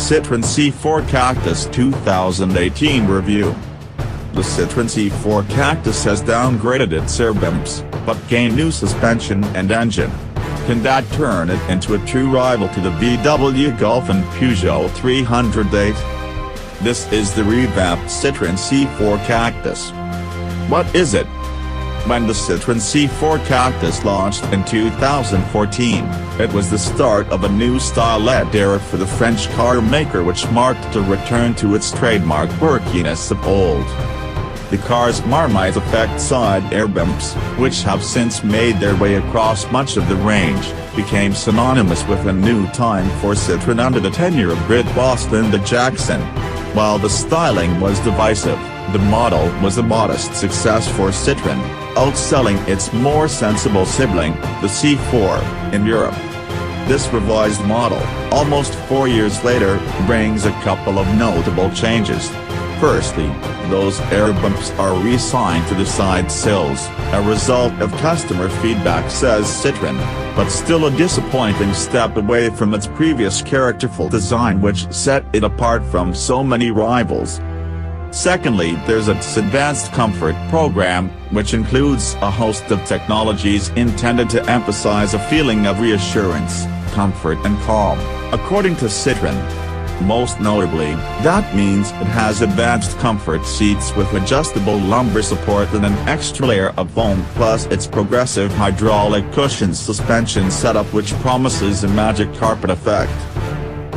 Citroen C4 Cactus 2018 review. The Citroen C4 Cactus has downgraded its airbumps, but gained new suspension and engine. Can that turn it into a true rival to the VW Golf and Peugeot 308? This is the revamped Citroen C4 Cactus. What is it? When the Citroen C4 Cactus launched in 2014, it was the start of a new style-led era for the French car maker, which marked a return to its trademark quirkiness of old. The car's Marmite-effect side airbumps, which have since made their way across much of the range, became synonymous with a new time for Citroen under the tenure of Brit boss Linda Jackson. While the styling was divisive, the model was a modest success for Citroen, outselling its more sensible sibling, the C4, in Europe. This revised model, almost 4 years later, brings a couple of notable changes. Firstly, those air bumps are reassigned to the side sills, a result of customer feedback, says Citroen, but still a disappointing step away from its previous characterful design, which set it apart from so many rivals. Secondly, there's its advanced comfort program, which includes a host of technologies intended to emphasize a feeling of reassurance, comfort and calm, according to Citroen. Most notably, that means it has advanced comfort seats with adjustable lumbar support and an extra layer of foam, plus its progressive hydraulic cushion suspension setup, which promises a magic carpet effect.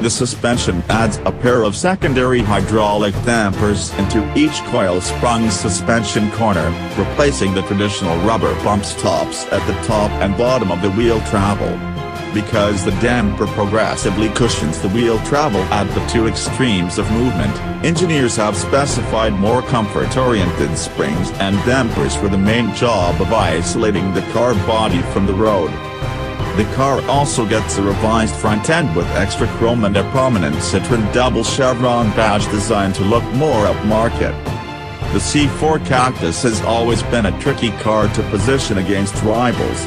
The suspension adds a pair of secondary hydraulic dampers into each coil-sprung suspension corner, replacing the traditional rubber bump stops at the top and bottom of the wheel travel. Because the damper progressively cushions the wheel travel at the two extremes of movement, engineers have specified more comfort-oriented springs and dampers for the main job of isolating the car body from the road. The car also gets a revised front end with extra chrome and a prominent Citroen double chevron badge designed to look more upmarket. The C4 Cactus has always been a tricky car to position against rivals.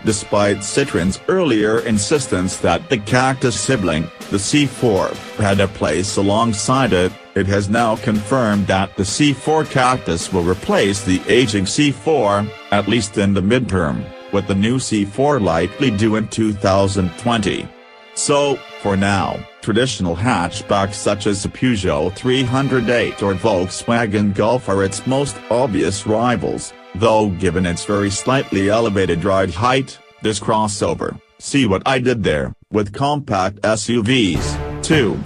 Despite Citroen's earlier insistence that the Cactus sibling, the C4, had a place alongside it, it has now confirmed that the C4 Cactus will replace the aging C4, at least in the midterm, with the new C4 likely due in 2020. So, for now, traditional hatchbacks such as the Peugeot 308 or Volkswagen Golf are its most obvious rivals, though given its very slightly elevated ride height, this crossover, see what I did there, with compact SUVs, too.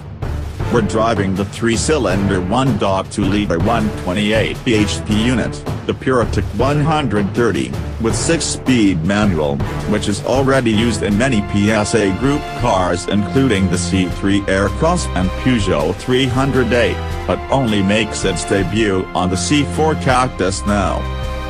We're driving the 3-cylinder 1.2-liter 128 bhp unit, the Puritic 130, with 6-speed manual, which is already used in many PSA Group cars including the C3 Aircross and Peugeot 308, but only makes its debut on the C4 Cactus now.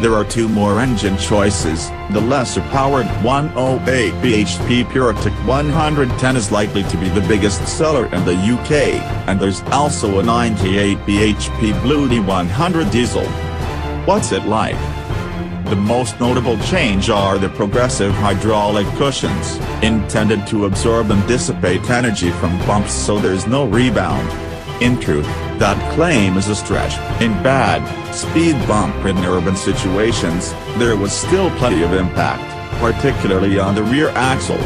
There are two more engine choices. The lesser-powered 108 bhp Puritic 110 is likely to be the biggest seller in the UK, and there's also a 98 bhp Blue D100 diesel. What's it like? The most notable change are the progressive hydraulic cushions, intended to absorb and dissipate energy from bumps so there's no rebound. In truth, that claim is a stretch. In bad, speed bump-ridden urban situations, there was still plenty of impact, particularly on the rear axle.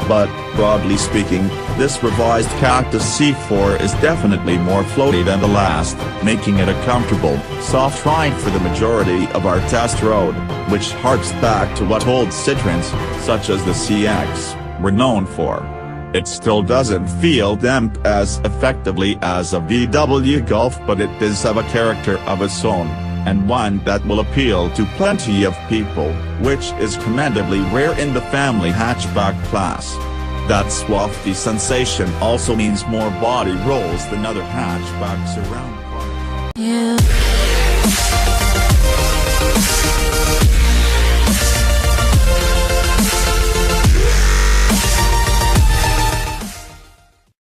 But, broadly speaking, this revised Cactus C4 is definitely more floaty than the last, making it a comfortable, soft ride for the majority of our test road, which harks back to what old Citroens, such as the CX, were known for. It still doesn't feel damp as effectively as a VW Golf, but it does have a character of its own, and one that will appeal to plenty of people, which is commendably rare in the family hatchback class. That swafty sensation also means more body rolls than other hatchbacks around.